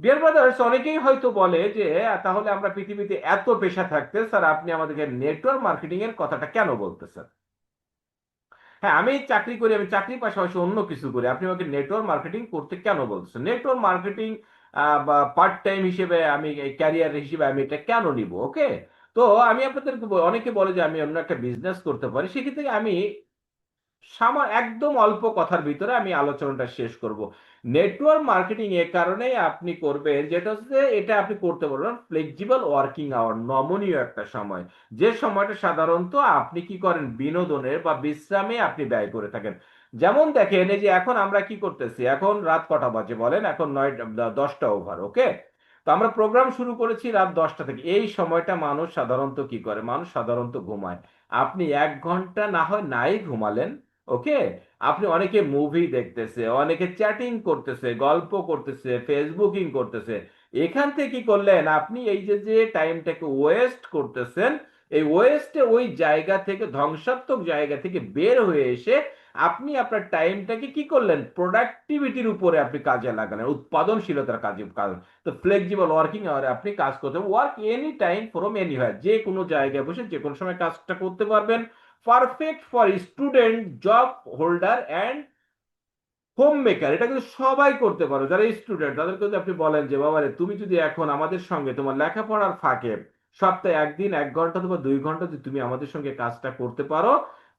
Dear brothers, অনেকেই হয়তো বলে যে তাহলে আমরা পৃথিবীতে এত পেশা থাকতে স্যার আপনি আমাদেরকে নেটওয়ার্ক মার্কেটিং এর কথাটা কেন বলতেছেন? হ্যাঁ, আমি চাকরি করি, আমি চাকরির পাশাপাশি অন্য কিছু করি, আপনি আমাকে নেটওয়ার্ক মার্কেটিং করতে কেন বলছেন? নেটওয়ার্ক মার্কেটিং বা পার্ট টাইম হিসেবে আমি ক্যারিয়ার হিসেবে আমি এটা কেন নিব? ওকে, তো আমি আপনাদেরকে অনেকে বলে যে আমি অন্য একটা বিজনেস করতে পারি, সেক্ষেত্রে আমি একদম অল্প কথার ভিতরে আমি আলোচনাটা শেষ করব। নেটওয়ার্ক মার্কেটিং এর কারণে আপনি করবেন যেটা হচ্ছে, এটা আপনি করতে পারবেন ফ্লেক্সিবল ওয়ার্কিং আওয়ার, নমনীয় একটা সময়, যে সময়টা সাধারণত আপনি কি করেন বিনোদনের বা বিশ্রামে আপনি ব্যয় করে থাকেন। যেমন দেখেন, এই যে এখন আমরা কি করতেছি, এখন রাত কটা বাজে বলেন? এখন 10টা ওভার, ওকে। তো আমরা প্রোগ্রাম শুরু করেছি রাত 10টা থেকে। এই সময়টা মানুষ সাধারণত কি করে? মানুষ সাধারণত ঘুমায়। আপনি 1 ঘন্টা না হয় নাই ঘুমালেন, ওকে। আপনি অনেকে মুভি দেখতেছে, অনেকে চ্যাটিং করতেছে, গল্প করতেছে, ফেসবুকিং করতেছে। এখান থেকে কি করলেন আপনি? এই যে যে টাইমটাকে ওয়েস্ট করতেছেন, এই ওয়েস্টে ওই জায়গা থেকে, ধ্বংসাত্মক জায়গা থেকে বের হয়ে এসে আপনি আপনার টাইমটাকে কি করলেন? প্রোডাক্টিভিটির উপরে আপনি কাজে লাগালেন, উৎপাদনশীলতার কাজে কাজ। তো ফ্লেক্সিবল ওয়ার্কিং আওয়ারে আপনি কাজ করতে, work any time from anywhere, যে কোনো জায়গায় বসে যে কোনো সময় কাজটা করতে পারবেন। Perfect for student, job holder and home maker. এটা কিন্তু সবাই করতে পারো, যারা স্টুডেন্ট তাদেরকে যদি আপনি বলেন যে বাবারে তুমি যদি এখন আমাদের সঙ্গে তোমার লেখাপড়ার ফাঁকে সপ্তাহে একদিন 1 ঘন্টা অথবা 2 ঘন্টা যদি তুমি আমাদের সঙ্গে কাজটা করতে পারো,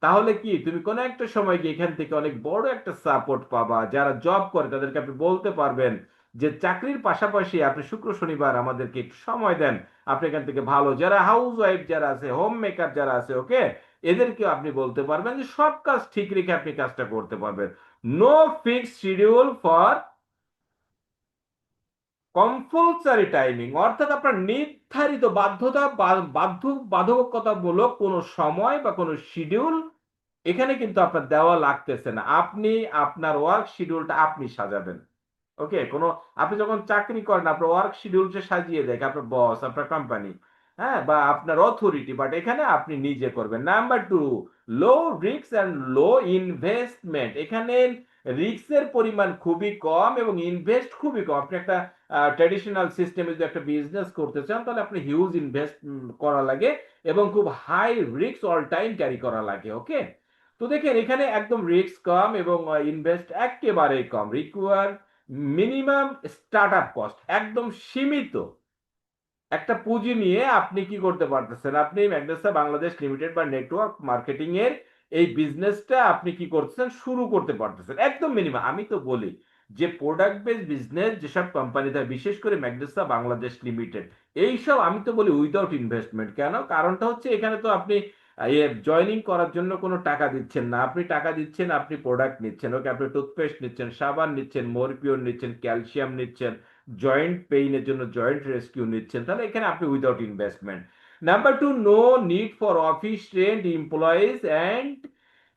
তাহলে কি তুমি কোনো একটা সময় গিয়ে এখান থেকে অনেক বড় একটা সাপোর্ট পাবা। যারা জব করে তাদেরকে আপনি বলতে পারবেন যে চাকরির পাশাপাশি আপনি শুক্র শনিবার আমাদেরকে একটু সময় দেন, আপনি এখান থেকে ভালো। যারা হাউস ওয়াইফ যারা আছে, হোম মেকার যারা আছে, ওকে, এদেরকে আপনি বলতে পারবেন যে সব কাজ ঠিক রেখে আপনি কাজটা করতে পারবেন। No fixed schedule for compulsory timing, অর্থাৎ আপনার নির্ধারিত বাধ্যতা বাধ্যবাধকতামূলক কোনো সময় বা কোনো শিডিউল এখানে কিন্তু আপনার দেওয়া লাগতেছে না। আপনি আপনার ওয়ার্ক শিডিউলটা আপনি সাজাবেন, ওকে। কোনো, আপনি যখন চাকরি করেন আপনার ওয়ার্ক শিডিউলটা সাজিয়ে দেয় আপনার বস, আপনার কোম্পানি, হ্যাঁ, বা আপনার অথরিটি, বাট এখানে আপনি নিজে করবেন। Number two, low risk and low investment. এখানে রিস্কের পরিমাণ খুবই কম এবং ইনভেস্ট খুবই কম। আপনি একটা ট্র্যাডিশনাল সিস্টেমে যদি একটা বিজনেস করতে চান তাহলে আপনি হিউজ ইনভেস্ট করা লাগে এবং খুব high risk all time carry করা লাগে, ওকে। তো দেখেন এখানে একদম রিস্ক কম এবং ইনভেস্ট একেবারেই কম, require minimum start up cost, একদম সীমিত একটা পুঁজি নিয়ে আপনি কি করতে পারতেছেন? আপনি ম্যাগনেসা বাংলাদেশ লিমিটেড বা নেটওয়ার্ক মার্কেটিং এর এই বিজনেসটা আপনি কি করতেছেন? শুরু করতে পারতেছেন একদম মিনিমাম। আমি তো বলি যে প্রোডাক্ট বেস বিজনেস যেসব কোম্পানি থাকে, বিশেষ করে ম্যাগনেসা বাংলাদেশ লিমিটেড, এইসব আমি তো বলি উইদাউট ইনভেস্টমেন্ট। কেন? কারণটা হচ্ছে এখানে তো আপনি জয়নিং করার জন্য কোনো টাকা দিচ্ছেন না, আপনি টাকা দিচ্ছেন, আপনি প্রোডাক্ট নিচ্ছেন, ওকে। আপনি টুথপেস্ট নিচ্ছেন, সাবান নিচ্ছেন, মরপিওর নিচ্ছেন, ক্যালসিয়াম নিচ্ছেন, জয়েন্ট পেইনের জন্য জয়েন্ট রেস্কিউ নিচ্ছেন, তাহলে এখানে আপনি without investment. Number two, no need for office trained employees and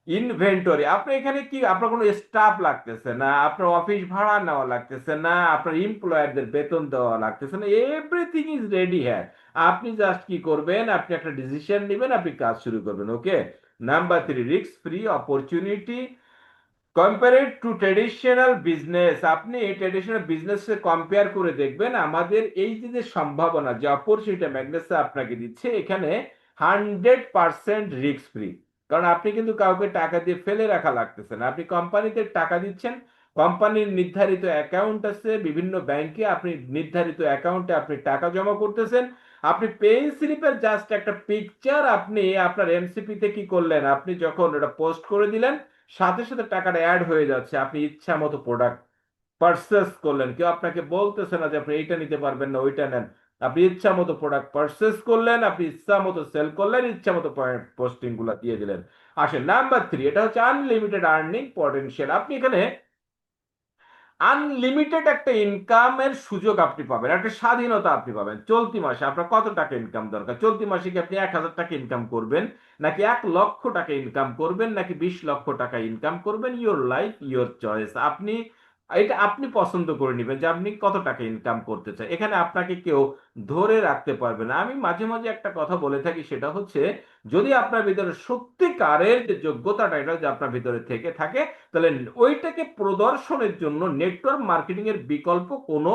inventory. আপনি এখানে কি, আপনার কোনো স্টাফ লাগতেছে না, আপনার অফিস ভাড়া নেওয়া লাগতেছে না, আপনার এমপ্লয়ারদের বেতন দেওয়া লাগতেছে না, এভরিথিং ইজ রেডি হ্যাঁ। আপনি জাস্ট কি করবেন? আপনি একটা ডিসিশন নেবেন, আপনি কাজ শুরু করবেন, okay. Number three, risk free opportunity compared to traditional business. আপনি ট্রেডিশনাল বিজনেস কম্পেয়ার করে দেখবেন আমাদের এই যে যে সম্ভাবনা, যে অপরচুনিটি ম্যাগনেসা আপনাকে দিচ্ছে, এখানে 100% রিস্ক ফ্রি। কারণ আপনি কিন্তু কাউকে টাকা দিয়ে ফেলে রাখা লাগতেছে না, আপনি কোম্পানিতে টাকা দিচ্ছেন, কোম্পানির নির্ধারিত অ্যাকাউন্ট আছে বিভিন্ন ব্যাংকে, আপনি নির্ধারিত অ্যাকাউন্টে আপনি টাকা জমা করতেছেন। আপনি পেইং স্লিপের জাস্ট একটা পিকচার আপনি আপনার এমসিপি তে কি করলেন? আপনি যখন ওটা পোস্ট করে দিলেন, সাথে সাথে টাকাটা অ্যাড হয়ে যাচ্ছে, আপনি ইচ্ছা মতো প্রোডাক্ট পারচেস করলেন। কেউ আপনাকে বলতেছে না যে আপনি এইটা নিতে পারবেন না, ওইটা নেন। আপনি ইচ্ছা মতো প্রোডাক্ট পারচেস করলেন, আপনি ইচ্ছা মতো সেল করলেন, ইচ্ছা মতো পোস্টিং গুলা দিয়ে দিলেন। আসেন নাম্বার থ্রি, এটা হচ্ছে আনলিমিটেড আর্নিং পটেনশিয়াল। আপনি এখানে আনলিমিটেড একটা ইনকামের সুযোগ আপনি পাবেন, একটা স্বাধীনতা আপনি পাবেন। চলতি মাসে আপনার কত টাকা ইনকাম দরকার? চলতি মাসে কি আপনি 1,000 টাকা ইনকাম করবেন, নাকি 1 লক্ষ টাকা ইনকাম করবেন, নাকি 20 লক্ষ টাকা ইনকাম করবেন? Your life your choice. আপনি এটা আপনি পছন্দ করে নেবেন যে আপনি কত টাকা ইনকাম করতে চান। এখানে আপনাকে কেউ ধরে রাখতে পারবে না। আমি মাঝে মাঝে একটা কথা বলে থাকি, সেটা হচ্ছে যদি আপনার ভিতরে সত্যিকারের যে যোগ্যতাটা এটা যে আপনার ভিতরে থেকে থাকে, তাহলে ওইটাকে প্রদর্শনের জন্য নেটওয়ার্ক মার্কেটিং এর বিকল্প কোনো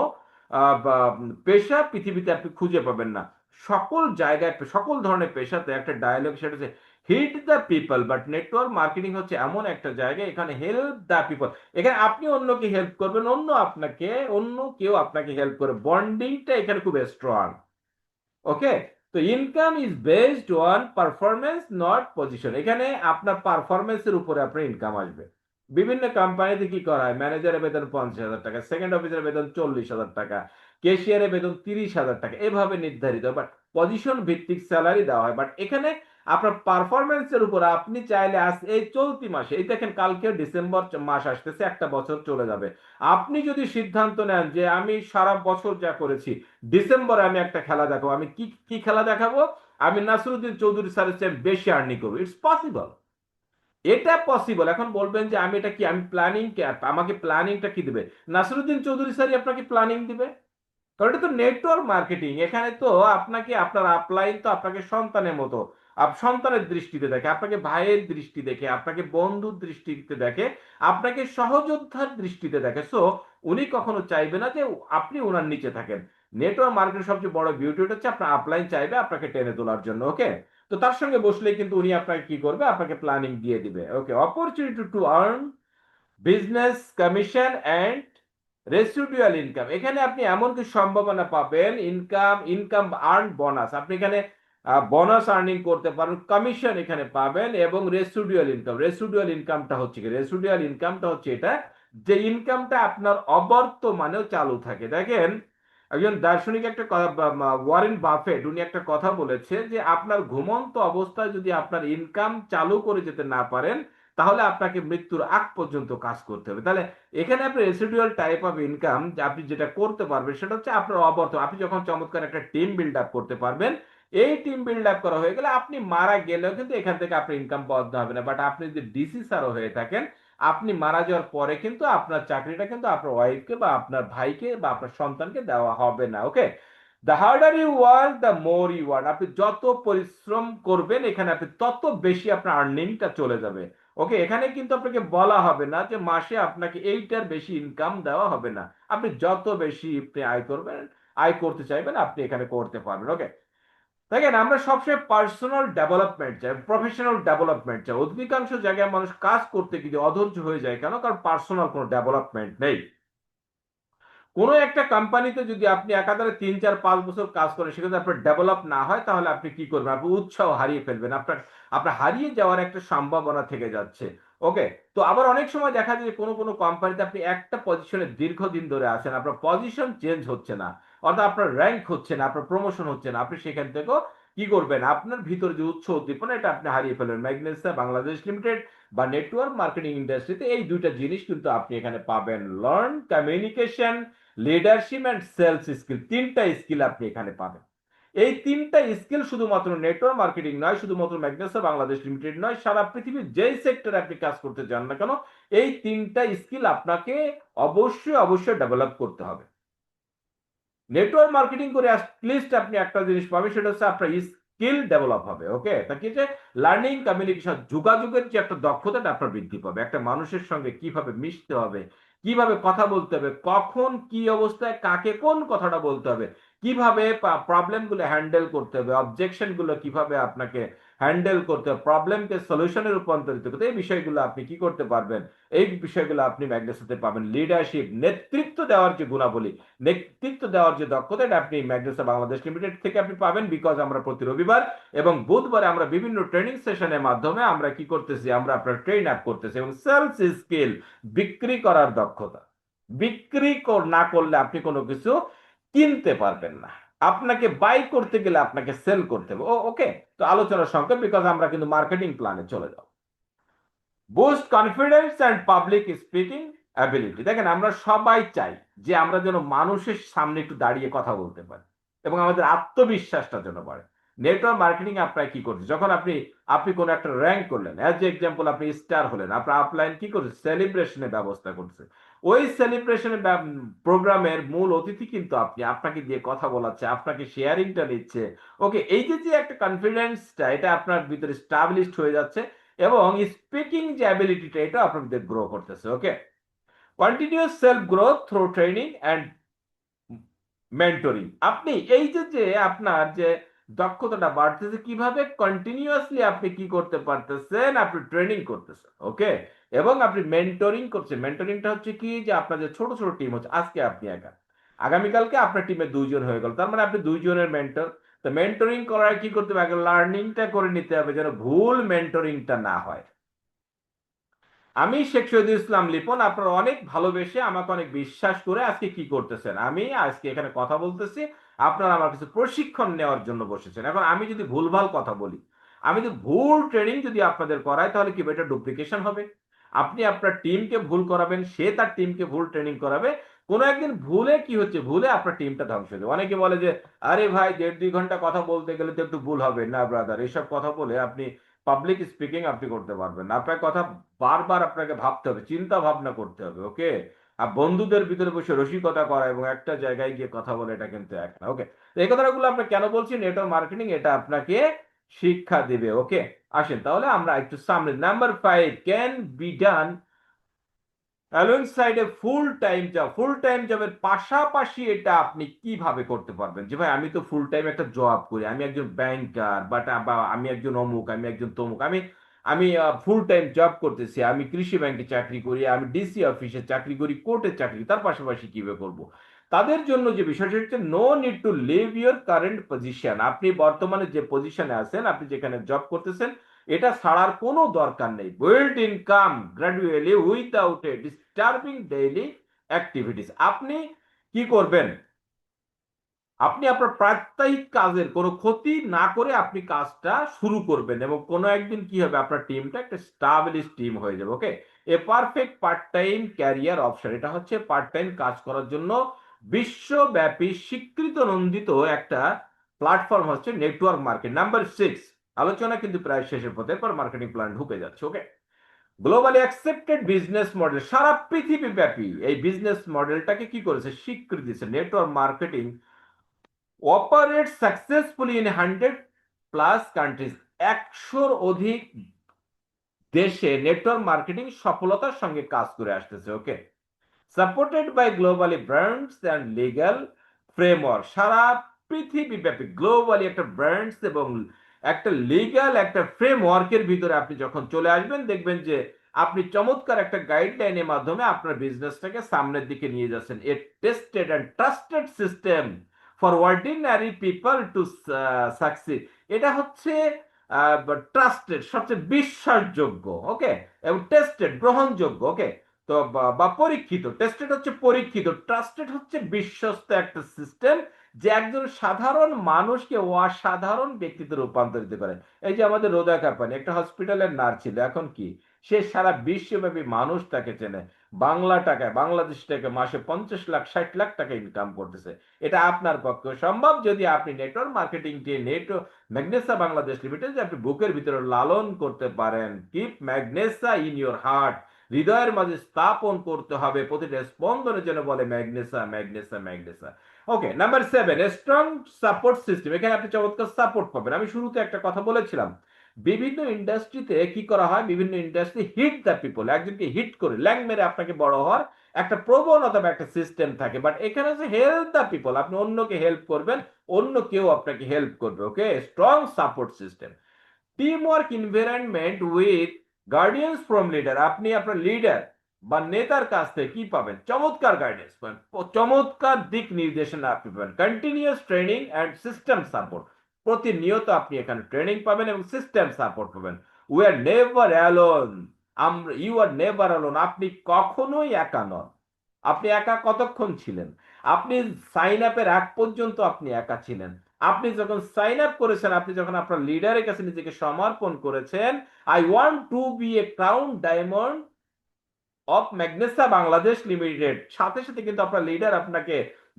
পেশা পৃথিবীতে আপনি খুঁজে পাবেন না। সকল জায়গায় সকল ধরনের পেশাতে একটা ডায়ালগ, সেটা হচ্ছে hit the people, but network marketing হচ্ছে এমন একটা জায়গা, এখানে হেল্প দ্য পিপল। এখানে আপনি অন্যকে হেল্প করবেন, অন্য কেউ আপনাকে হেল্প করে, বন্ডিংটা এখানে খুব স্ট্রং। ওকে, তো income is based on performance not position. এখানে আপনার পারফরমেন্সের উপরে আপনার ইনকাম আসবে। বিভিন্ন কোম্পানিতে কি করা হয়, ম্যানেজারের বেতন 50,000 টাকা, সেকেন্ড অফিসারের বেতন 40,000 টাকা, কেশিয়ারের বেতন 30,000 টাকা, এভাবে নির্ধারিত, বাট পজিশন ভিত্তিক স্যালারি দেওয়া হয়। বাট এখানে আপনার পারফরমেন্সের উপর আপনি চাইলে এই চলতি মাসে, এই দেখেন কালকে ডিসেম্বর মাস আসতেছে, একটা বছর চলে যাবে, আপনি যদি সিদ্ধান্ত নেন যে আমি সারা বছর যা করেছি ডিসেম্বরে আমি একটা খেলা দেখাবো, আমি কি কি খেলা দেখাবো, আমি নাসিরুদ্দিন চৌধুরী স্যারের চেয়ে বেশি আর্নিং করবো, ইটস পসিবল, এটা পসিবল। এখন বলবেন যে আমি এটা কি, আমি প্ল্যানিং, আমাকে প্ল্যানিংটা কি দিবে? নাসিরুদ্দিন চৌধুরী স্যারই আপনাকে প্ল্যানিং দিবে। কারণ এটা তো নেটওয়ার্ক মার্কেটিং, এখানে তো আপনাকে, আপনার আপলাইন তো আপনাকে সন্তানের মতো, সন্তানের দৃষ্টিতে দেখে, আপনাকে ভাইয়ের দৃষ্টি দেখে, আপনাকে বন্ধুর দৃষ্টিতে দেখে, আপনাকে সহযোদ্ধার দৃষ্টিতে দেখে। সো উনি কখনো চাইবে না যে আপনি ওনার নিচে থাকেন। নেটওয়ার্ক মার্কেটের সবচেয়ে বড় বিউটি হচ্ছে আপনার আপলাইন চাইবে আপনাকে টেনে তোলার জন্য। ওকে, তো তার সঙ্গে বসলেই কিন্তু উনি আপনাকে কি করবে, আপনাকে প্ল্যানিং দিয়ে দিবে। Okay, opportunity to earn business commission and residual income. এখানে আপনি এমন কিছু সম্ভাবনা পাবেন, ইনকাম আর্ন বোনাস, আপনি এখানে বোনাস আর্নিং করতে পারেন, কমিশন এখানে পাবেন, এবং রেসিডুয়াল ইনকামটা হচ্ছে এটা, যে ইনকামটা আপনার অবর্তমানেও চালু থাকে। দেখেন, একজন দার্শনিক একটা ওয়ারেন বাফেট, উনি একটা কথা বলেছে যে আপনার ঘুমন্ত অবস্থায় যদি আপনার ইনকাম চালু করে যেতে না পারেন, তাহলে আপনাকে মৃত্যুর আগ পর্যন্ত কাজ করতে হবে। তাহলে এখানে আপনি রেসিডুয়াল টাইপ অফ ইনকাম আপনি যেটা করতে পারবেন, সেটা হচ্ছে আপনার আপনি যখন চমৎকার একটা টিম বিল্ড আপ করতে পারবেন, এই টিম বিল্ড আপ করা হয়ে গেলে আপনি মারা গেলেও কিন্তু এখান থেকে আপনার ইনকাম বন্ধ হবে না। বাট আপনি যদি ডিসি স্যারও হয়ে থাকেন, আপনি মারা যাওয়ার পরে কিন্তু আপনার চাকরিটা কিন্তু আপনার ওয়াইফকে বা আপনার ভাইকে বা আপনার সন্তানকে দেওয়া হবে না। Okay, the harder you work the more you earn. আপনি যত পরিশ্রম করবেন এখানে আপনি তত বেশি আপনার আর্নিংটা চলে যাবে। ওকে, এখানে কিন্তু আপনাকে বলা হবে না যে মাসে আপনাকে এইটার বেশি ইনকাম দেওয়া হবে না, আপনি যত বেশি আপনি আয় করবেন, আয় করতে চাইবেন, আপনি এখানে করতে পারবেন। ওকে, দেখেন আমরা সবসময় পার্সোনাল ডেভেলপমেন্ট চাই, প্রফেশনাল ডেভেলপমেন্ট চাই। অধিকাংশ জায়গায় মানুষ কাজ করতে গিয়ে অধৈর্য হয়ে যায় কেন? কারণ পার্সোনাল কোনো ডেভেলপমেন্ট নেই। কোনো একটা কোম্পানিতে যদি আপনি একাধারে 3, 4, 5 বছর কাজ করেন, সেখানে আপনার ডেভেলপ না হয়, তাহলে আপনি কি করবেন? আপনি উৎসাহ হারিয়ে ফেলবেন, আপনার হারিয়ে যাওয়ার একটা সম্ভাবনা থেকে যাচ্ছে। ওকে, তো আবার অনেক সময় দেখা যায় যে কোনো কোনো কোম্পানিতে আপনি একটা পজিশনে দীর্ঘদিন ধরে আছেন, আপনার পজিশন চেঞ্জ হচ্ছে না, অর্থাৎ আপনার র্যাঙ্ক হচ্ছে না, আপনার প্রমোশন হচ্ছে না, আপনি সেখান থেকেও কি করবেন? আপনার ভিতরে যে উৎস উদ্দীপনা, এটা আপনি হারিয়ে ফেলবেন। ম্যাগনেসিয়া বাংলাদেশ লিমিটেড বা নেটওয়ার্ক মার্কেটিং ইন্ডাস্ট্রিতে এই দুইটা জিনিস কিন্তু আপনি এখানে পাবেন, learn communication, leadership and sales skill, তিনটা স্কিল আপনি এখানে পাবেন। এই তিনটা স্কিল শুধুমাত্র নেটওয়ার্ক মার্কেটিং নয়, শুধুমাত্র ম্যাগনেসা বাংলাদেশ লিমিটেড নয়, সারা পৃথিবীর যেই সেক্টরে আপনি কাজ করতে যান না কেন, এই তিনটা স্কিল আপনাকে অবশ্যই ডেভেলপ করতে হবে। নেটওয়ার্ক মার্কেটিং করে লিস্ট আপনি একটা জিনিস পাবেন, সেটা হচ্ছে আপনার স্কিল ডেভেলপ হবে। ওকে, তা কি যে লার্নিং কমিউনিকেশন, যোগাযোগের যে একটা দক্ষতাটা আপনার বৃদ্ধি পাবে, একটা মানুষের সঙ্গে কিভাবে মিশতে হবে, কিভাবে কথা বলতে হবে, কখন কি অবস্থায় কাকে কোন কথাটা বলতে হবে, কিভাবে প্রবলেম গুলো হ্যান্ডেল করতে হবে, অবজেকশন গুলো কিভাবে আপনাকে হ্যান্ডেল করতে হবে, প্রবলেমকে সলিউশনে রূপান্তরিত করতে, এই বিষয়গুলো আপনি কি করতে পারবেন, এই বিষয়গুলো আপনি ম্যাগনেসিতে পাবেন। লিডারশিপ, নেতৃত্ব দেওয়ার যে গুণাবলী, নেতৃত্ব দেওয়ার যে দক্ষতা, এটা আপনি ম্যাগনেসা বাংলাদেশ লিমিটেড থেকে আপনি পাবেন। বিকজ আমরা প্রতি রবিবার এবং বুধবারে আমরা বিভিন্ন ট্রেনিং সেশনের মাধ্যমে আমরা কি করতেছি, আমরা আপনার ট্রেন আপ করতেছি। এবং সেলস স্কিল, বিক্রি করার দক্ষতা, বিক্রি না করলে আপনি কোনো কিছু কিনতে পারবেন না, আপনাকে বাই করতে গেলে আপনাকে সেল করতে হবে। ওকে, তো আলোচনার সংখ্যা, বিকজ আমরা কিন্তু মার্কেটিং প্ল্যানে চলে যাব। Boost confidence and public speaking ability. দেখেন, আমরা সবাই চাই যে আমরা যেন মানুষের সামনে একটু দাঁড়িয়ে কথা বলতে পারি এবং আমাদের আত্মবিশ্বাসটা যেন বাড়ে। নেটওয়ার্ক মার্কেটিং আপনার কি করছে, যখন আপনি আপনি কোনো একটা র্যাঙ্ক করলেন, অ্যাজ এক্সাম্পল আপনি স্টার হলেন, আপনার আপলাইন কি করছে, সেলিব্রেশনের ব্যবস্থা করছে। ওই সেলিব্রেশনের প্রোগ্রামের মূল অতিথি কিন্তু আপনি, আপনাকে দিয়ে কথা বলাচ্ছে, আপনাকে শেয়ারিংটা নিচ্ছে। ওকে, এই যে একটা কনফিডেন্সটা, এটা আপনার ভিতরে স্টাবলিশড হয়ে যাচ্ছে এবং স্পিকিং যে অ্যাবিলিটিটা, এটা আপনাদের গ্রো করতেছে। Okay, continuous self growth through training and mentoring. আপনি এই যে যে আপনার যে দক্ষতাটা বাড়তেছে, কিভাবে কন্টিনিউয়াসলি আপনি কি করতে পারতেছেন, আপনি ট্রেনিং করতেছেন, ওকে, এবং আপনি মেন্টরিং করছেন। মেন্টরিংটা হচ্ছে কি, যে আপনার যে ছোট ছোট টিম হচ্ছে, আজকে আপনি একা, আগামীকালকে আপনার টিমে দুইজন হয়ে গেল, তার মানে আপনি দুইজনের মেন্টর। তো মেন্টরিং করার কি করতে হবে, আগে লার্নিংটা করে নিতে হবে যেন ভুল মেন্টরিংটা না হয়। আমি শেখ শহীদুল ইসলাম লিপন, আপনারা অনেক ভালোবেসে আমাকে অনেক বিশ্বাস করে আজকে কি করতেছেন, আমি আজকে এখানে কথা বলতেছি, আপনারা আমার কিছু প্রশিক্ষণ নেওয়ার জন্য বসেছেন। এখন আমি যদি ভুলভাল কথা বলি, আমি যদি ভুল ট্রেনিং যদি আপনাদের করাই, তাহলে কি এটা ডুপ্লিকেশন হবে। আপনি আপনার টিমকে ভুল করাবেন, সে তার টিমকে ভুল ট্রেনিং করাবে, কোনো একদিন ভুলে কি হচ্ছে, ভুলে আপনার টিমটা ধ্বংস হয়ে যাবে। অনেকে বলে যে আরে ভাই 1.5-2 ঘন্টা কথা বলতে গেলে তো একটু ভুল হবে না ব্রাদার, এসব কথা বলে আপনি পাবলিক স্পিকিং আপনি করতে পারবেন না। আপনার কথা বারবার আপনাকে ভাবতে হবে, চিন্তা ভাবনা করতে হবে, ওকে। আর বন্ধুদের ভিতরে বসে রসিকতা করা এবং একটা জায়গায় গিয়ে কথা বলে, এটা কিন্তু এক না, ওকে। তো এই কথাগুলো আপনি কেন বলছি, নেটওয়ার্ক মার্কেটিং এটা আপনাকে শিক্ষা দিবে, ওকে। আসেন তাহলে আমরা একটু সামনে, number 5, can be done alongside a full time job. Full time জবের পাশাপাশি এটা আপনি কিভাবে করতে পারবেন, যে ভাই আমি তো ফুল টাইম একটা জব করি, আমি একজন ব্যাংকার, বা আমি একজন অমুক, আমি একজন তমুক, আমি আমি ফুল টাইম জব করতেছি, আমি কৃষি ব্যাংকে চাকরি করি, আমি ডিসি অফিসে চাকরি করি, কোর্টে চাকরি, তার পাশাপাশি কিভাবে করব। তাদের জন্য যে বিষয়টা হচ্ছে, no need to leave your current position. আপনি বর্তমানে যে পজিশনে আছেন, আপনি যেখানে জব করতেছেন, এটা ছাড়ার কোনো দরকার নেই। Build income gradually without a disturbing daily activities. আপনি কি করবেন, আপনি আপনার প্রাত্যহিক কাজের কোনো ক্ষতি না করে আপনি কাজটা শুরু করবেন, এবং কোনো একদিন কি হবে, আপনার টিমটা একটা স্টাবলিশ টিম হয়ে যাবে, okay. A perfect part time career option, এটা হচ্ছে পার্ট টাইম কাজ করার জন্য বিশ্বব্যাপী স্বীকৃত নন্দিত একটা প্ল্যাটফর্ম হচ্ছে নেটওয়ার্ক মার্কেট। নাম্বার 6, আলোচনা কিন্তু প্রায় শেষের পথে, পর মার্কেটিং প্ল্যান ঢুকে যাচ্ছে, okay. Globally accepted business model, সারা পৃথিবী ব্যাপী এই বিজনেস মডেলটাকে কি করেছে, স্বীকৃতি দিয়েছে। Network marketing operate successfully in 100+ countries. 100-র অধিক দেশে নেটওয়ার্ক মার্কেটিং সফলতার সঙ্গে কাজ করে আসতেছে, okay. Supported by globally brands and legal framework. সারা পৃথিবীব্যাপী গ্লোবালি একটা ব্র্যান্ডস এবং একটা লিগ্যাল একটা ফ্রেমওয়ার্কের ভিতরে আপনি যখন চলে আসবেন, দেখবেন যে আপনি চমৎকার একটা গাইডলাইনের মাধ্যমে আপনার বিজনেসটাকে সামনের দিকে নিয়ে যাচ্ছেন। A tested and trusted system for ordinary people to succeed. এটা হচ্ছে ট্রাস্টেড, সবচেয়ে বিশ্বাসযোগ্য, ওকে, এবং টেস্টেড গ্রহণযোগ্য, ওকে। তো বা পরীক্ষিত, টেস্টেড হচ্ছে পরীক্ষিত, ট্রাস্টেড হচ্ছে বিশ্বস্ত একটা সিস্টেম, যে একজন সাধারণ মানুষকে অসাধারণ ব্যক্তিতে রূপান্তরিত করে। এই যে আমাদের রোদা কাপানি একটা হসপিটালের নার্স ছিল, এখন কি, সে সারা বিশ্বব্যাপী মানুষ তাকে চেনে, বাংলা টাকায়, বাংলাদেশ থেকে মাসে 50 লাখ 60 লাখ টাকা ইনকাম করতেছে। এটা আপনার পক্ষে সম্ভব যদি আপনি network marketing Magnesa Bangladesh limited যে আপনি বুকের ভিতরে লালন করতে পারেন। Keep Magnesa in your heart, হৃদয়ের মাঝে স্থাপন করতে হবে, প্রতিটা স্পন্দনে যেন বলে Magnesa Magnesa Magnesa, okay. Number 7, strong support system. এখানে আপনি চমৎকার সাপোর্ট পাবেন। আমি শুরুতে একটা কথা বলেছিলাম, বিভিন্ন ইন্ডাস্ট্রিতে কি করা হয়, বিভিন্ন ইন্ডাস্ট্রি হিট দ্য পিপল, একজনকে হিট করে ল্যাং মেরে আপনাকে বড় হওয়ার একটা প্রবণতা বা একটা সিস্টেম থাকে। বাট এখানে হচ্ছে হেল্প দ্য পিপল, আপনি অন্যকে হেল্প করবেন, অন্য কেউ আপনাকে হেল্প করবে, okay. Strong support system. Team work environment with guardians from leader. আপনি আপনার লিডার বা নেতার কাছ থেকে কি পাবেন, চমৎকার গাইডেন্স পাবেন, চমৎকার দিক নির্দেশনা আপনি পাবেন। Continuous training and system support, প্রতিনিয়ত আপনি এখানে ট্রেনিং পাবেন এবং সিস্টেম সাপোর্ট পাবেন। উই আর নেভার অ্যালোন, আমরা, ইউ আর নেভার অ্যালোন, আপনি কখনোই একা নন। আপনি একা কতক্ষণ ছিলেন, আপনি সাইন আপের আগ পর্যন্ত আপনি একা ছিলেন। আপনি যখন সাইন আপ করেছেন, আপনি যখন আপনার লিডারের কাছে নিজেকে সমর্পণ করেছেন, I want to be a crown diamond of Magnesa Bangladesh limited, সাথে সাথে কিন্তু আপনার লিডার আপনাকে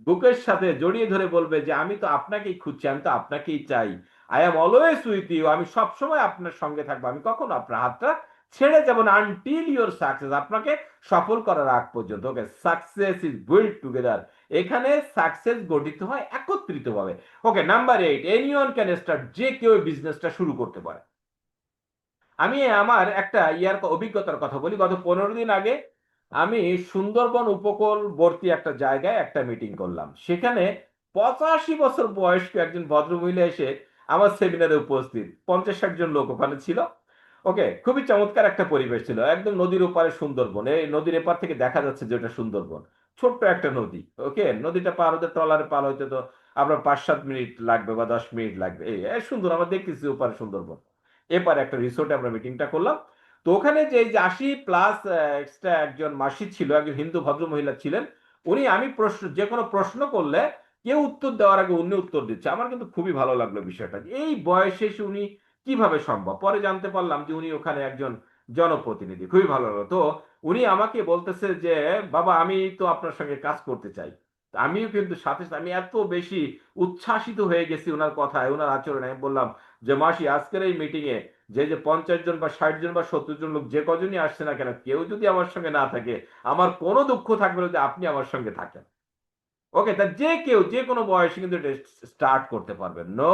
বুকের সাথে জড়িয়ে ধরে বলবে যে আমি তো আপনাকেই খুঁজছি, আমি তো আপনাকেই চাই, I am always with you, আমি সবসময় আপনার সঙ্গে থাকবো, আমি কখনো আপনার হাতটা ছেড়ে যাব না, আনটিল ইউর সাকসেস, আপনাকে সফল করার আগ পর্যন্ত, ওকে। সাকসেস ইজ বিল্ড টুগেদার, এখানে সাকসেস গঠিত হয় একত্রিত ভাবে, ওকে। নাম্বার 8, এনিওয়ান ক্যান স্টার্ট, যে কেউ বিজনেসটা শুরু করতে পারে। আমি আমার একটা অভিজ্ঞতার কথা বলি। গত 15 দিন আগে আমি সুন্দরবন উপকূলবর্তী একটা জায়গায় একটা মিটিং করলাম। সেখানে 85 বছর বয়স্ক একজন ভদ্রমহিলা এসে আমার সেমিনারে উপস্থিত, 50-60 জন লোক ওখানে ছিল। ওকে, খুবই চমৎকার একটা পরিবেশ ছিল, একদম নদীর ওপারে সুন্দরবন, এই নদীর এপার থেকে দেখা যাচ্ছে যে ওটা সুন্দরবন, ছোট্ট একটা নদী। ওকে, নদীটা পার হতে ট্রলারে পার হইতে তো আপনার 5-7 মিনিট লাগবে বা 10 মিনিট লাগবে, এই সুন্দর, আমরা দেখতেছি ওপারে সুন্দরবন। এপারে একটা রিসোর্টে আমরা মিটিংটা করলাম। তো ওখানে যে এই যে 80+ এক্সট্রা একজন মাসি ছিল, একজন হিন্দু ভদ্রমহিলা ছিলেন। উনি, আমি প্রশ্ন, যে কোনো প্রশ্ন করলে কেউ উত্তর দেওয়ার আগে উনি উত্তর দিচ্ছে। আমার কিন্তু খুবই ভালো লাগলো বিষয়টা, যে এই বয়সে এসে উনি কিভাবে সম্ভব। পরে জানতে পারলাম যে উনি ওখানে একজন জনপ্রতিনিধি। খুবই ভালো লাগলো। তো উনি আমাকে বলতেছে যে বাবা, আমি তো আপনার সঙ্গে কাজ করতে চাই। আমিও কিন্তু সাথে সাথে আমি এত বেশি উচ্ছ্বাসিত হয়ে গেছি ওনার কথায়, ওনার আচরণে। আমি বললাম যে মাসি, আজকের এই মিটিং এ যে 50 জন বা 60 জন বা 70 জন লোক যে কজনই আসছে না কেন, কেউ যদি আমার সঙ্গে না থাকে, আমার কোনো দুঃখ থাকবে না যে আপনি আমার সঙ্গে থাকেন। ওকে, তা যে কেউ যে কোনো বয়সে কিন্তু এটা স্টার্ট করতে পারবে। No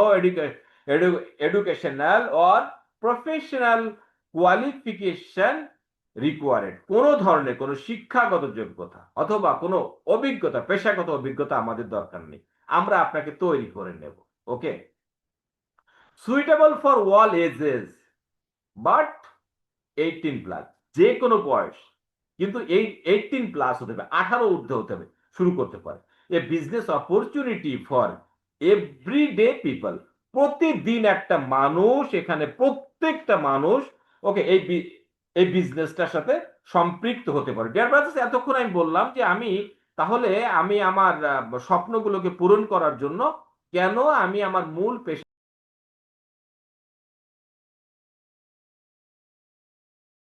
educational or professional qualification required. কোনো ধরনের কোনো শিক্ষাগত যোগ্যতা অথবা কোনো অভিজ্ঞতা, পেশাগত অভিজ্ঞতা আমাদের দরকার নেই। আমরা আপনাকে তৈরি করে নেব। Okay, suitable for all ages, but 18+, যে কোনো বয়স, কিন্তু এই 18+ হতে হবে, 18 ঊর্ধ্বে হতে হবে, শুরু করতে পারে। A business opportunity for everyday people. প্রতিদিন একটা মানুষ এখানে, প্রত্যেকটা মানুষ, ওকে, এই বিজনেসটার সাথে সম্পৃক্ত হতে পারে। ডিয়ার ব্রাদার্স, এতক্ষণ আমি বললাম যে আমি, তাহলে আমি আমার স্বপ্নগুলোকে পূরণ করার জন্য কেন আমি আমার মূল পেশা